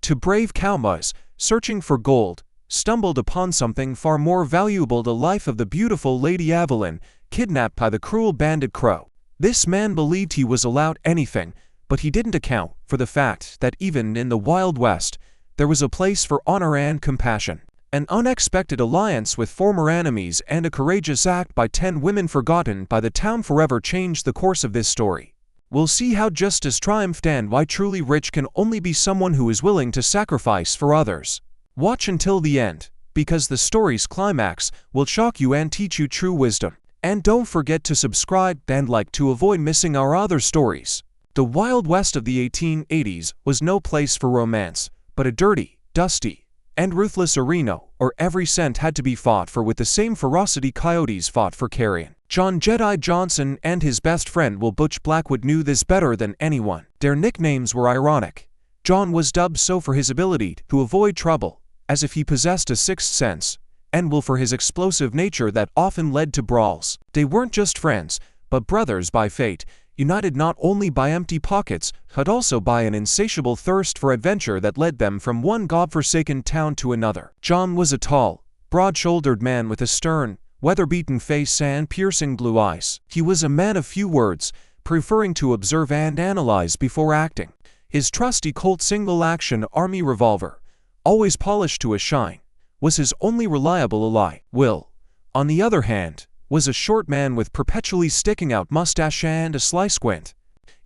Two brave cowboys, searching for gold, stumbled upon something far more valuable: the life of the beautiful Lady Evelyn, kidnapped by the cruel bandit Crow. This man believed he was allowed anything, but he didn't account for the fact that even in the Wild West, there was a place for honor and compassion. An unexpected alliance with former enemies and a courageous act by 10 women forgotten by the town forever changed the course of this story. We'll see how justice triumphed and why truly rich can only be someone who is willing to sacrifice for others. Watch until the end, because the story's climax will shock you and teach you true wisdom. And don't forget to subscribe and like to avoid missing our other stories. The Wild West of the 1880s was no place for romance, but a dirty, dusty, and ruthless arena where every cent had to be fought for with the same ferocity coyotes fought for carrion. John Jedi Johnson and his best friend Will Butch Blackwood knew this better than anyone. Their nicknames were ironic. John was dubbed so for his ability to avoid trouble, as if he possessed a sixth sense, and Will for his explosive nature that often led to brawls. They weren't just friends, but brothers by fate, united not only by empty pockets, but also by an insatiable thirst for adventure that led them from one godforsaken town to another. John was a tall, broad-shouldered man with a stern, weather-beaten face and piercing blue eyes. He was a man of few words, preferring to observe and analyze before acting. His trusty Colt single-action army revolver, always polished to a shine, was his only reliable ally. Will, on the other hand, was a short man with perpetually sticking out mustache and a sly squint.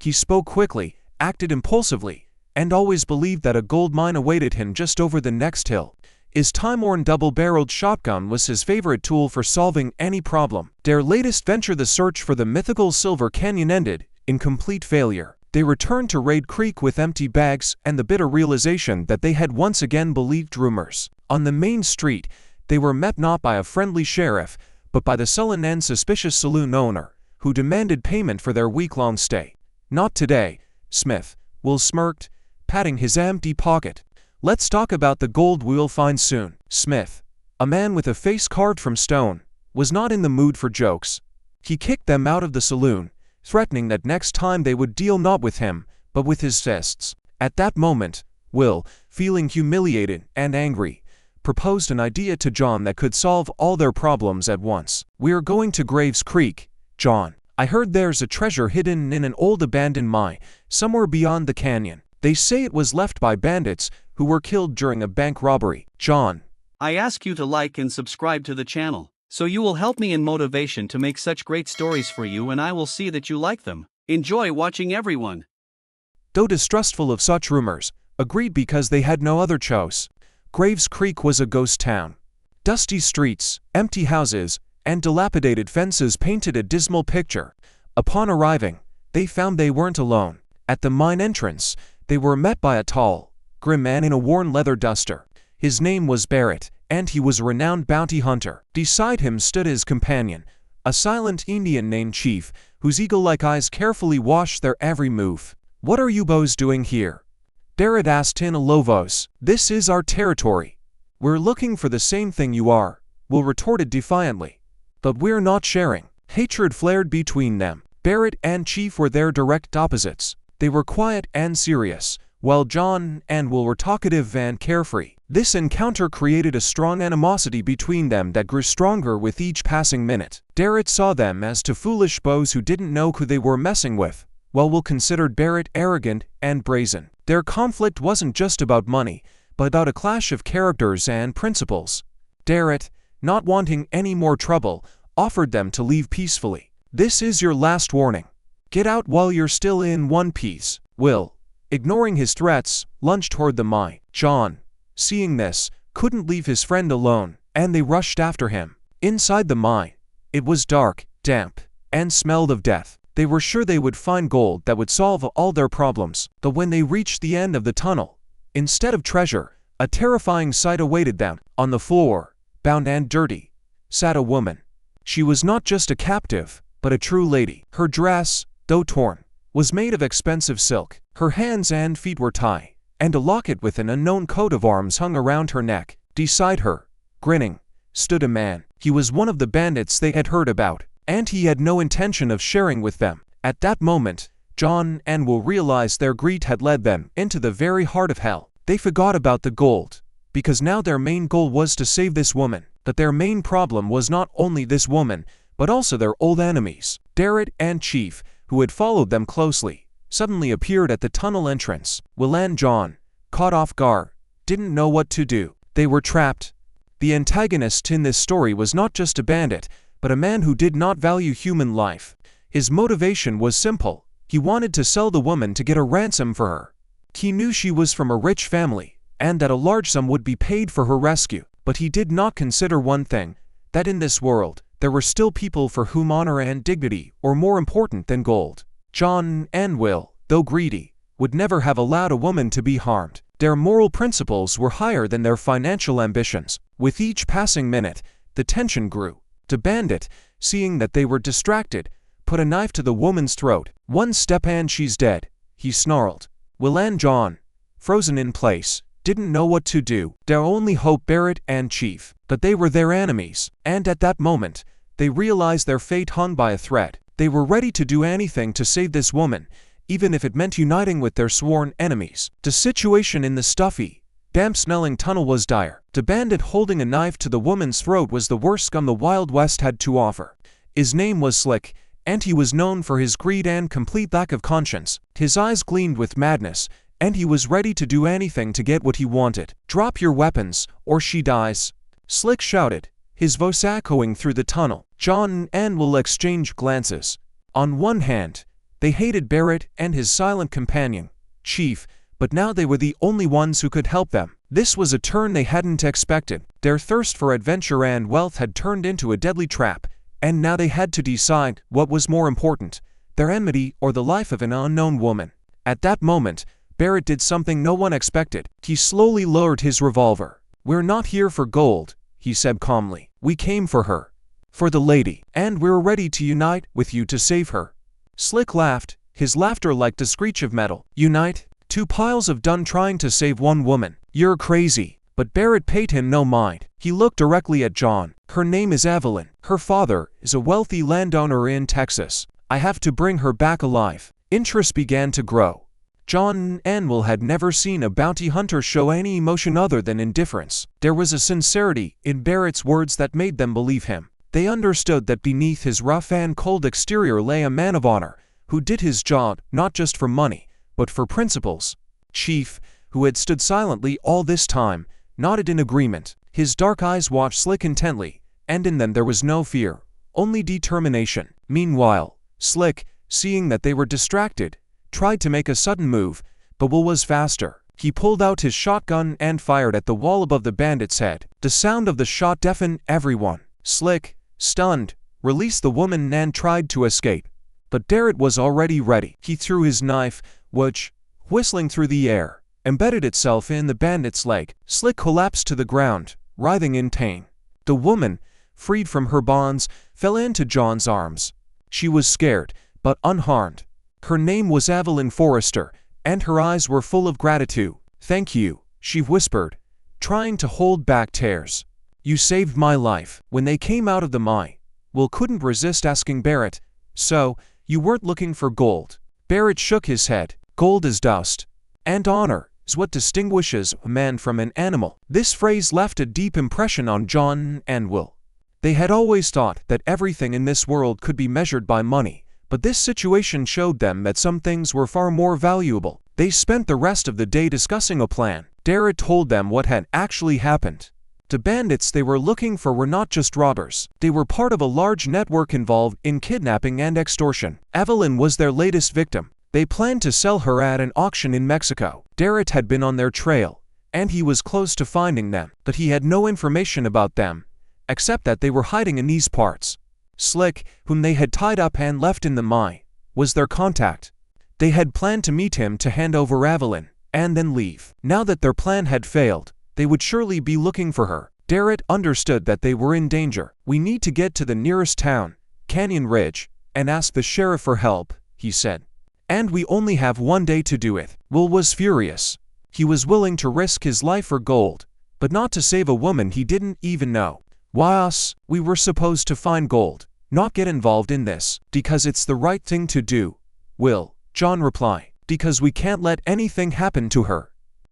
He spoke quickly, acted impulsively, and always believed that a gold mine awaited him just over the next hill. His time-worn double-barreled shotgun was his favorite tool for solving any problem. Their latest venture, the search for the mythical Silver Canyon, ended in complete failure. They returned to Raid Creek with empty bags and the bitter realization that they had once again believed rumors. On the main street, they were met not by a friendly sheriff, but by the sullen and suspicious saloon owner, who demanded payment for their week-long stay. "Not today," Smith, Will smirked, patting his empty pocket. "Let's talk about the gold we'll find soon." Smith, a man with a face carved from stone, was not in the mood for jokes. He kicked them out of the saloon, threatening that next time they would deal not with him, but with his fists. At that moment, Will, feeling humiliated and angry, proposed an idea to John that could solve all their problems at once. "We're going to Graves Creek, John. I heard there's a treasure hidden in an old abandoned mine, somewhere beyond the canyon. They say it was left by bandits who were killed during a bank robbery." "John, I ask you to like and subscribe to the channel, so you will help me in motivation to make such great stories for you, and I will see that you like them. Enjoy watching, everyone." Though distrustful of such rumors, agreed because they had no other choice. Graves Creek was a ghost town. Dusty streets, empty houses, and dilapidated fences painted a dismal picture. Upon arriving, they found they weren't alone. At the mine entrance, they were met by a tall, grim man in a worn leather duster. His name was Barrett, and he was a renowned bounty hunter. Beside him stood his companion, a silent Indian named Chief, whose eagle-like eyes carefully watched their every move. "What are you boys doing here?" Barrett asked in a low voice. "This is our territory. We're looking for the same thing you are," Will retorted defiantly. "But we're not sharing." Hatred flared between them. Barrett and Chief were their direct opposites. They were quiet and serious, while John and Will were talkative and carefree. This encounter created a strong animosity between them that grew stronger with each passing minute. Barrett saw them as two foolish boys who didn't know who they were messing with, while Will considered Barrett arrogant and brazen. Their conflict wasn't just about money, but about a clash of characters and principles. Barrett, not wanting any more trouble, offered them to leave peacefully. "This is your last warning. Get out while you're still in one piece." Will, ignoring his threats, lunged toward the mine. John, seeing this, couldn't leave his friend alone, and they rushed after him. Inside the mine, it was dark, damp, and smelled of death. They were sure they would find gold that would solve all their problems. But when they reached the end of the tunnel, instead of treasure, a terrifying sight awaited them. On the floor, bound and dirty, sat a woman. She was not just a captive, but a true lady. Her dress, though torn, was made of expensive silk. Her hands and feet were tied, and a locket with an unknown coat of arms hung around her neck. Beside her, grinning, stood a man. He was one of the bandits they had heard about, and he had no intention of sharing with them. At that moment, John and Will realized their greed had led them into the very heart of hell. They forgot about the gold, because now their main goal was to save this woman. But their main problem was not only this woman, but also their old enemies. Barrett and Chief, who had followed them closely, suddenly appeared at the tunnel entrance. Will and John, caught off guard, didn't know what to do. They were trapped. The antagonist in this story was not just a bandit, but a man who did not value human life. His motivation was simple. He wanted to sell the woman to get a ransom for her. He knew she was from a rich family, and that a large sum would be paid for her rescue. But he did not consider one thing, that in this world, there were still people for whom honor and dignity were more important than gold. John and Will, though greedy, would never have allowed a woman to be harmed. Their moral principles were higher than their financial ambitions. With each passing minute, the tension grew. The bandit, seeing that they were distracted, put a knife to the woman's throat. "One step and she's dead," he snarled. Will and John, frozen in place, didn't know what to do. Their only hope, Barrett and Chief, but they were their enemies, and at that moment, they realized their fate hung by a thread. They were ready to do anything to save this woman, even if it meant uniting with their sworn enemies. The situation in the stuffy, damp-smelling tunnel was dire. The bandit holding a knife to the woman's throat was the worst scum the Wild West had to offer. His name was Slick, and he was known for his greed and complete lack of conscience. His eyes gleamed with madness, and he was ready to do anything to get what he wanted. "Drop your weapons, or she dies," Slick shouted, his voice echoing through the tunnel. John and Will exchanged glances. On one hand, they hated Barrett and his silent companion, Chief, but now they were the only ones who could help them. This was a turn they hadn't expected. Their thirst for adventure and wealth had turned into a deadly trap, and now they had to decide what was more important, their enmity or the life of an unknown woman. At that moment, Barrett did something no one expected. He slowly lowered his revolver. "We're not here for gold," he said calmly. "We came for her. For the lady. And we're ready to unite with you to save her." Slick laughed, his laughter like the screech of metal. "Unite? Two piles of done trying to save one woman. You're crazy." But Barrett paid him no mind. He looked directly at John. "Her name is Evelyn. Her father is a wealthy landowner in Texas. I have to bring her back alive." Interest began to grow. John and Will had never seen a bounty hunter show any emotion other than indifference. There was a sincerity in Barrett's words that made them believe him. They understood that beneath his rough and cold exterior lay a man of honor, who did his job not just for money, but for principles. Chief, who had stood silently all this time, nodded in agreement. His dark eyes watched Slick intently, and in them there was no fear, only determination. Meanwhile, Slick, seeing that they were distracted, tried to make a sudden move, but Will was faster. He pulled out his shotgun and fired at the wall above the bandit's head. The sound of the shot deafened everyone. Slick, stunned, released the woman and tried to escape. But Barrett was already ready. He threw his knife, which, whistling through the air, embedded itself in the bandit's leg. Slick collapsed to the ground, writhing in pain. The woman, freed from her bonds, fell into John's arms. She was scared, but unharmed. Her name was Evelyn Forrester, and her eyes were full of gratitude. "Thank you," she whispered, trying to hold back tears. "You saved my life." When they came out of the mine, Will couldn't resist asking Barrett, "So, you weren't looking for gold?" Barrett shook his head. "Gold is dust, and honor is what distinguishes a man from an animal." This phrase left a deep impression on John and Will. They had always thought that everything in this world could be measured by money, but this situation showed them that some things were far more valuable. They spent the rest of the day discussing a plan. Barrett told them what had actually happened. The bandits they were looking for were not just robbers. They were part of a large network involved in kidnapping and extortion. Evelyn was their latest victim. They planned to sell her at an auction in Mexico. Barrett had been on their trail, and he was close to finding them, but he had no information about them, except that they were hiding in these parts. Slick, whom they had tied up and left in the mine, was their contact. They had planned to meet him to hand over Evelyn, and then leave. Now that their plan had failed, they would surely be looking for her. Barrett understood that they were in danger. "We need to get to the nearest town, Canyon Ridge, and ask the sheriff for help," he said. "And we only have one day to do it." Will was furious. He was willing to risk his life for gold, but not to save a woman he didn't even know. "Why us? We were supposed to find gold, not get involved in this." "Because it's the right thing to do, Will," John replied. "Because we can't let anything happen to her."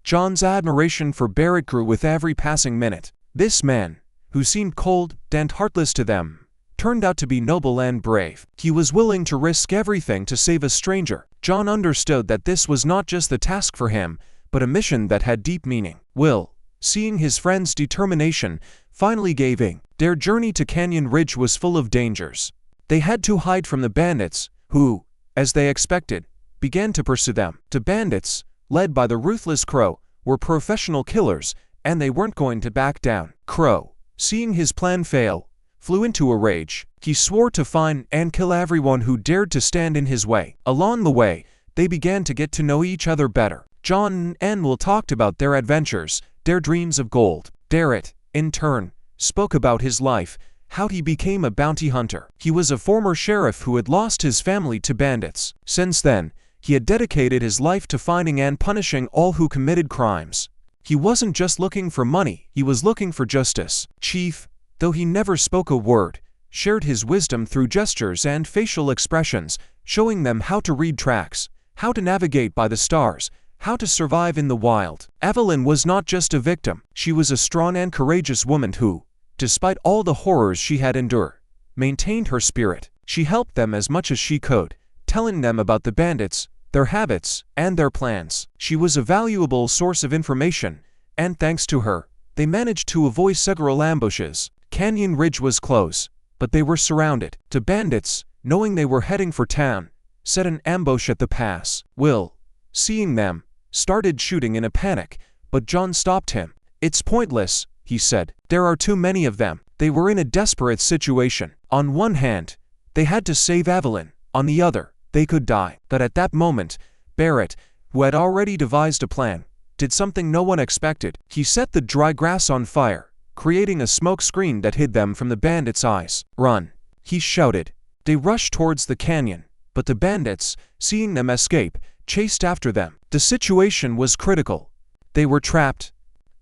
John's admiration for Barrett grew with every passing minute. This man, who seemed cold and heartless to them, turned out to be noble and brave. He was willing to risk everything to save a stranger. John understood that this was not just a task for him, but a mission that had deep meaning. Will, seeing his friend's determination, finally gave in. Their journey to Canyon Ridge was full of dangers. They had to hide from the bandits, who, as they expected, began to pursue them. The bandits, led by the ruthless Crow, were professional killers, and they weren't going to back down. Crow, seeing his plan fail, flew into a rage. He swore to find and kill everyone who dared to stand in his way. Along the way, they began to get to know each other better. John and Will talked about their adventures, their dreams of gold. Barrett, in turn, spoke about his life, how he became a bounty hunter. He was a former sheriff who had lost his family to bandits. Since then, he had dedicated his life to finding and punishing all who committed crimes. He wasn't just looking for money, he was looking for justice. Chief, though he never spoke a word, shared his wisdom through gestures and facial expressions, showing them how to read tracks, how to navigate by the stars, how to survive in the wild. Evelyn was not just a victim, she was a strong and courageous woman who, despite all the horrors she had endured, maintained her spirit. She helped them as much as she could, telling them about the bandits, their habits, and their plans. She was a valuable source of information, and thanks to her, they managed to avoid several ambushes. Canyon Ridge was close, but they were surrounded. The bandits, knowing they were heading for town, set an ambush at the pass. Will, seeing them, started shooting in a panic, but John stopped him. "It's pointless," he said. "There are too many of them." They were in a desperate situation. On one hand, they had to save Evelyn. On the other, they could die. But at that moment, Barrett, who had already devised a plan, did something no one expected. He set the dry grass on fire, creating a smoke screen that hid them from the bandits' eyes. "Run!" he shouted. They rushed towards the canyon, but the bandits, seeing them escape, chased after them. The situation was critical. They were trapped,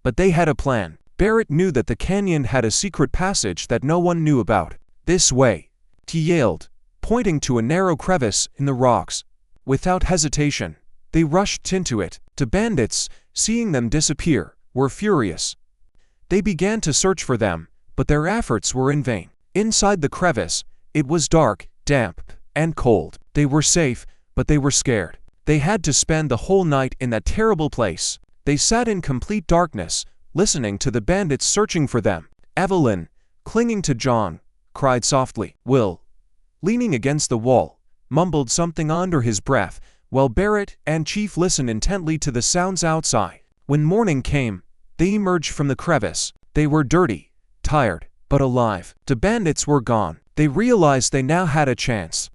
but they had a plan. Barrett knew that the canyon had a secret passage that no one knew about. "This way," he yelled, pointing to a narrow crevice in the rocks. Without hesitation, they rushed into it. The bandits, seeing them disappear, were furious. They began to search for them, but their efforts were in vain. Inside the crevice, it was dark, damp, and cold. They were safe, but they were scared. They had to spend the whole night in that terrible place. They sat in complete darkness, listening to the bandits searching for them. Evelyn, clinging to John, cried softly. Will, leaning against the wall, mumbled something under his breath, while Barrett and Chief listened intently to the sounds outside. When morning came, they emerged from the crevice. They were dirty, tired, but alive. The bandits were gone. They realized they now had a chance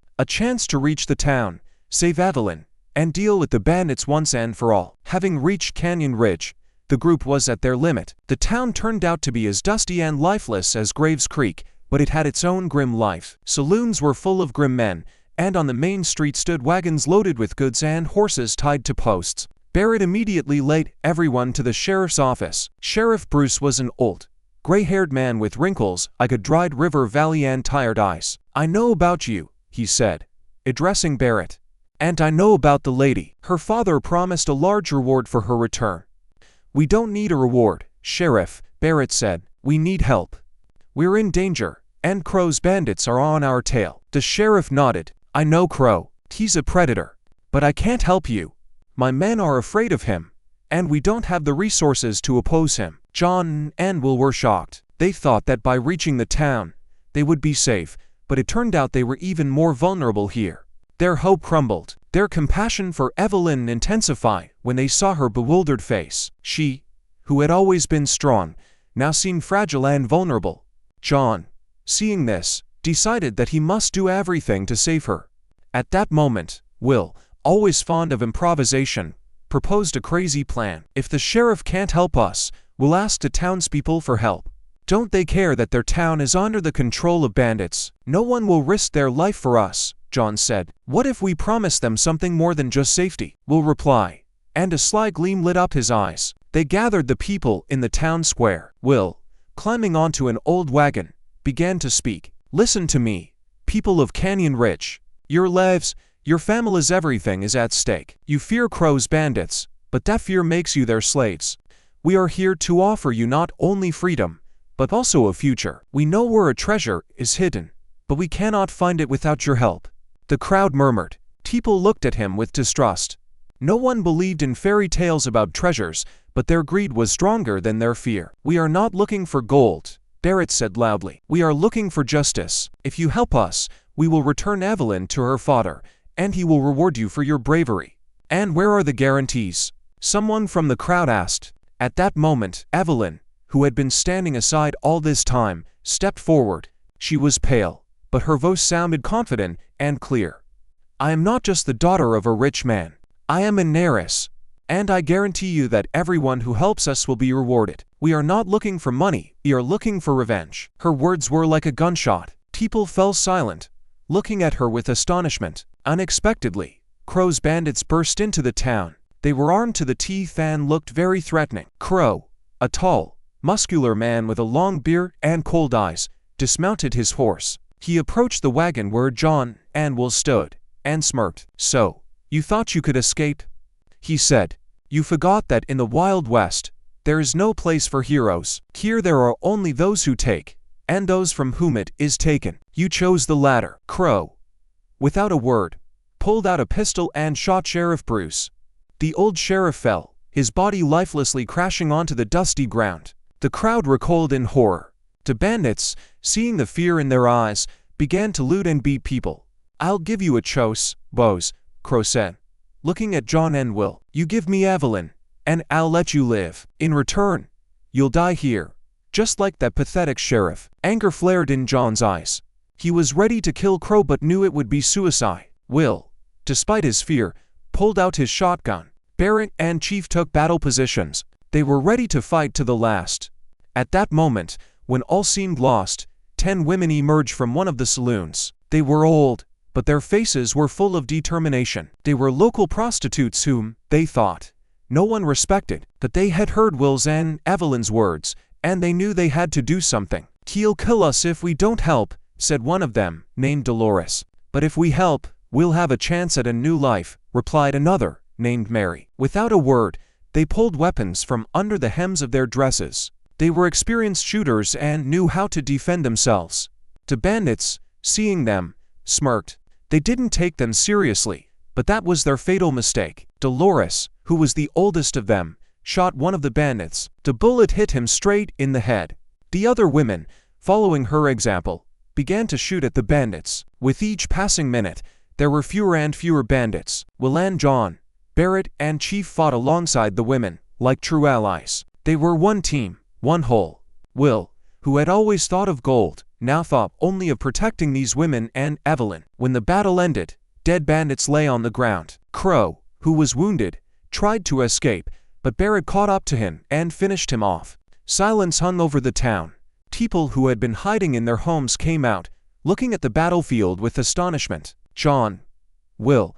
to reach the town, save Evelyn, and deal with the bandits once and for all. Having reached Canyon Ridge, the group was at their limit. The town turned out to be as dusty and lifeless as Graves Creek, but it had its own grim life. Saloons were full of grim men, and on the main street stood wagons loaded with goods and horses tied to posts. Barrett immediately led everyone to the sheriff's office. Sheriff Bruce was an old, gray-haired man with wrinkles like a dried river valley and tired eyes. "I know about you," he said, addressing Barrett. "And I know about the lady. Her father promised a large reward for her return." "We don't need a reward, Sheriff," Barrett said. "We need help. We're in danger, and Crow's bandits are on our tail." The sheriff nodded. "I know Crow. He's a predator. But I can't help you. My men are afraid of him, and we don't have the resources to oppose him." John and Will were shocked. They thought that by reaching the town, they would be safe, but it turned out they were even more vulnerable here. Their hope crumbled. Their compassion for Evelyn intensified when they saw her bewildered face. She, who had always been strong, now seemed fragile and vulnerable. John, seeing this, decided that he must do everything to save her. At that moment, Will, always fond of improvisation, proposed a crazy plan. "If the sheriff can't help us, we'll ask the townspeople for help. Don't they care that their town is under the control of bandits? No one will risk their life for us," John said. "What if we promise them something more than just safety?" Will replied, and a sly gleam lit up his eyes. They gathered the people in the town square. Will, climbing onto an old wagon, began to speak. "Listen to me, people of Canyon Ridge. Your lives, your families, everything is at stake. You fear Crow's bandits, but that fear makes you their slaves. We are here to offer you not only freedom, but also a future. We know where a treasure is hidden, but we cannot find it without your help." The crowd murmured. People looked at him with distrust. No one believed in fairy tales about treasures, but their greed was stronger than their fear. "We are not looking for gold," Barrett said loudly. "We are looking for justice. If you help us, we will return Evelyn to her father, and he will reward you for your bravery." "And where are the guarantees?" someone from the crowd asked. At that moment, Evelyn, who had been standing aside all this time, stepped forward. She was pale, but her voice sounded confident and clear. "I am not just the daughter of a rich man. I am an heiress, and I guarantee you that everyone who helps us will be rewarded. We are not looking for money, we are looking for revenge." Her words were like a gunshot. People fell silent, looking at her with astonishment. Unexpectedly, Crow's bandits burst into the town. They were armed to the teeth and looked very threatening. Crow, a tall, muscular man with a long beard and cold eyes, dismounted his horse. He approached the wagon where John and Will stood, and smirked. "So, you thought you could escape?" he said. "You forgot that in the Wild West, there is no place for heroes. Here there are only those who take, and those from whom it is taken. You chose the latter." Crow, without a word, pulled out a pistol and shot Sheriff Bruce. The old sheriff fell, his body lifelessly crashing onto the dusty ground. The crowd recoiled in horror. The bandits, seeing the fear in their eyes, began to loot and beat people. "I'll give you a choice, boys," Crow said, looking at John and Will. "You give me Evelyn, and I'll let you live. In return, you'll die here, just like that pathetic sheriff." Anger flared in John's eyes. He was ready to kill Crow but knew it would be suicide. Will, despite his fear, pulled out his shotgun. Barrett and Chief took battle positions. They were ready to fight to the last. At that moment, when all seemed lost, 10 women emerged from one of the saloons. They were old, but their faces were full of determination. They were local prostitutes whom, they thought, no one respected. But they had heard Will's and Evelyn's words, and they knew they had to do something. "He'll kill us if we don't help," said one of them, named Dolores. "But if we help, we'll have a chance at a new life," replied another, named Mary. Without a word, they pulled weapons from under the hems of their dresses. They were experienced shooters and knew how to defend themselves. The bandits, seeing them, smirked. They didn't take them seriously, but that was their fatal mistake. Dolores, who was the oldest of them, shot one of the bandits. The bullet hit him straight in the head. The other women, following her example, began to shoot at the bandits. With each passing minute, there were fewer and fewer bandits. Will and John, Barrett and Chief fought alongside the women, like true allies. They were one team, one whole. Will, who had always thought of gold, now thought only of protecting these women and Evelyn. When the battle ended, dead bandits lay on the ground. Crow, who was wounded, tried to escape, but Barrett caught up to him and finished him off. Silence hung over the town. People who had been hiding in their homes came out, looking at the battlefield with astonishment. John, Will,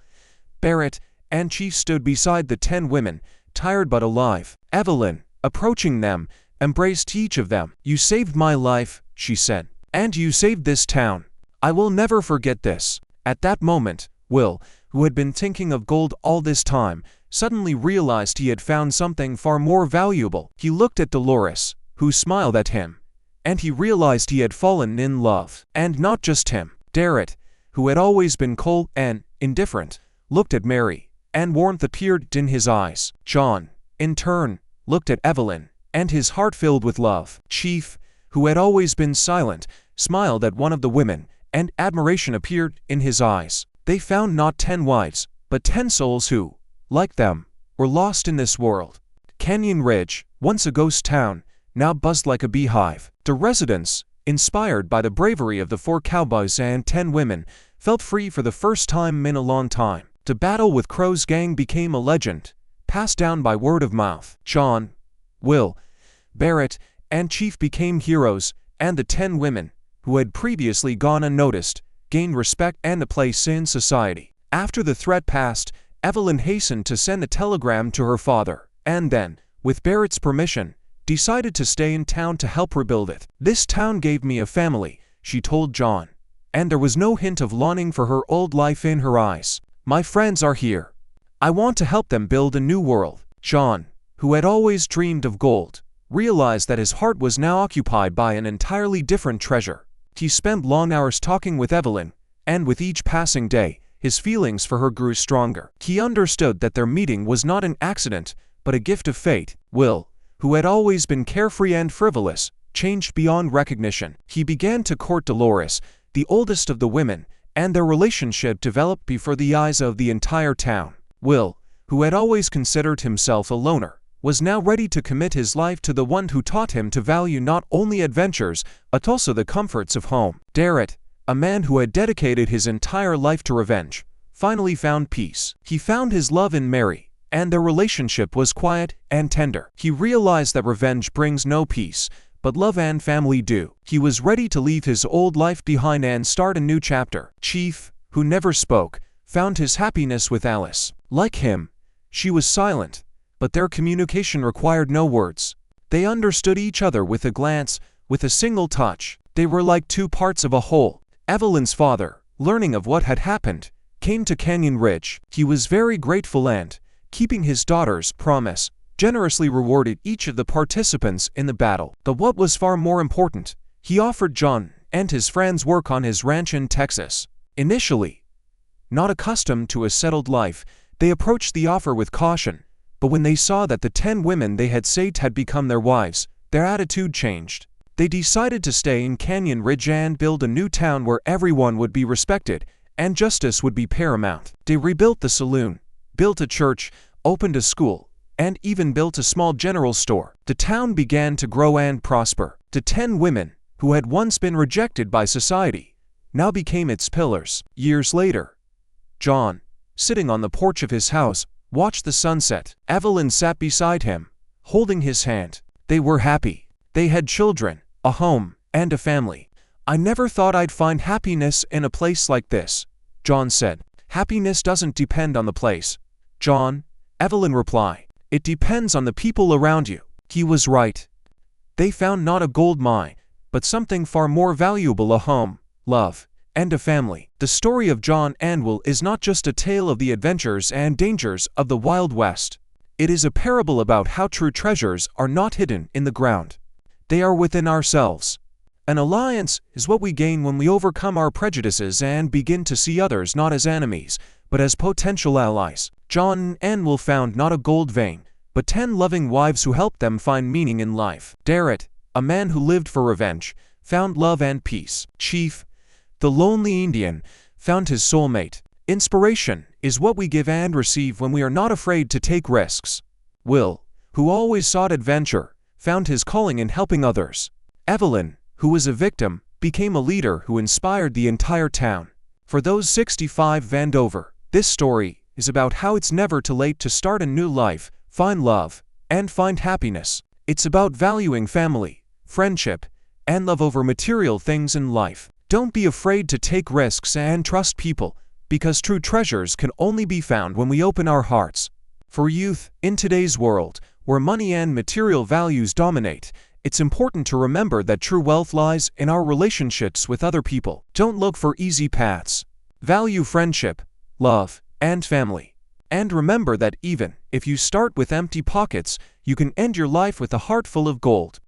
Barrett, and Chief stood beside the 10 women, tired but alive. Evelyn, approaching them, embraced each of them. "You saved my life," she said. "And you saved this town. I will never forget this." At that moment, Will, who had been thinking of gold all this time, suddenly realized he had found something far more valuable. He looked at Dolores, who smiled at him, and he realized he had fallen in love. And not just him. Barrett, who had always been cold and indifferent, looked at Mary, and warmth appeared in his eyes. John, in turn, looked at Evelyn, and his heart filled with love. Chief, who had always been silent, smiled at one of the women, and admiration appeared in his eyes. They found not 10 wives, but 10 souls who, like them, were lost in this world. Canyon Ridge, once a ghost town, now buzzed like a beehive. The residents, inspired by the bravery of the 4 cowboys and 10 women, felt free for the first time in a long time. The battle with Crow's gang became a legend, passed down by word of mouth. John, Will, Barrett, and Chief became heroes, and the 10 women, who had previously gone unnoticed, gained respect and a place in society. After the threat passed, Evelyn hastened to send a telegram to her father, and then, with Barrett's permission, decided to stay in town to help rebuild it. "This town gave me a family," she told John, and there was no hint of longing for her old life in her eyes. "My friends are here. I want to help them build a new world." John, who had always dreamed of gold, realized that his heart was now occupied by an entirely different treasure. He spent long hours talking with Evelyn, and with each passing day, his feelings for her grew stronger. He understood that their meeting was not an accident, but a gift of fate. Will, who had always been carefree and frivolous, changed beyond recognition. He began to court Dolores, the oldest of the women, and their relationship developed before the eyes of the entire town. Will, who had always considered himself a loner, was now ready to commit his life to the one who taught him to value not only adventures, but also the comforts of home. Darrett, a man who had dedicated his entire life to revenge, finally found peace. He found his love in Mary, and their relationship was quiet and tender. He realized that revenge brings no peace, but love and family do. He was ready to leave his old life behind and start a new chapter. Chief, who never spoke, found his happiness with Alice. Like him, she was silent, but their communication required no words. They understood each other with a glance, with a single touch. They were like two parts of a whole. Evelyn's father, learning of what had happened, came to Canyon Ridge. He was very grateful and, keeping his daughter's promise, generously rewarded each of the participants in the battle. But what was far more important, he offered John and his friends work on his ranch in Texas. Initially, not accustomed to a settled life, they approached the offer with caution, but when they saw that the 10 women they had saved had become their wives, their attitude changed. They decided to stay in Canyon Ridge and build a new town where everyone would be respected and justice would be paramount. They rebuilt the saloon, built a church, opened a school, and even built a small general store. The town began to grow and prosper. The 10 women, who had once been rejected by society, now became its pillars. Years later, John, sitting on the porch of his house, watched the sunset. Evelyn sat beside him, holding his hand. They were happy. They had children, a home, and a family. "I never thought I'd find happiness in a place like this," John said. "Happiness doesn't depend on the place, John," Evelyn replied. "It depends on the people around you." He was right. They found not a gold mine, but something far more valuable: a home, love, and a family. The story of John and Will is not just a tale of the adventures and dangers of the Wild West. It is a parable about how true treasures are not hidden in the ground. They are within ourselves. An alliance is what we gain when we overcome our prejudices and begin to see others not as enemies, but as potential allies. John and Will found not a gold vein, but 10 loving wives who helped them find meaning in life. Darrett, a man who lived for revenge, found love and peace. Chief, the lonely Indian, found his soulmate. Inspiration is what we give and receive when we are not afraid to take risks. Will, who always sought adventure, found his calling in helping others. Evelyn, who was a victim, became a leader who inspired the entire town. For those 65 Vandover, this story is about how it's never too late to start a new life, find love, and find happiness. It's about valuing family, friendship, and love over material things in life. Don't be afraid to take risks and trust people, because true treasures can only be found when we open our hearts. For youth, in today's world, where money and material values dominate, it's important to remember that true wealth lies in our relationships with other people. Don't look for easy paths. Value friendship, love, and family. And remember that even if you start with empty pockets, you can end your life with a heart full of gold.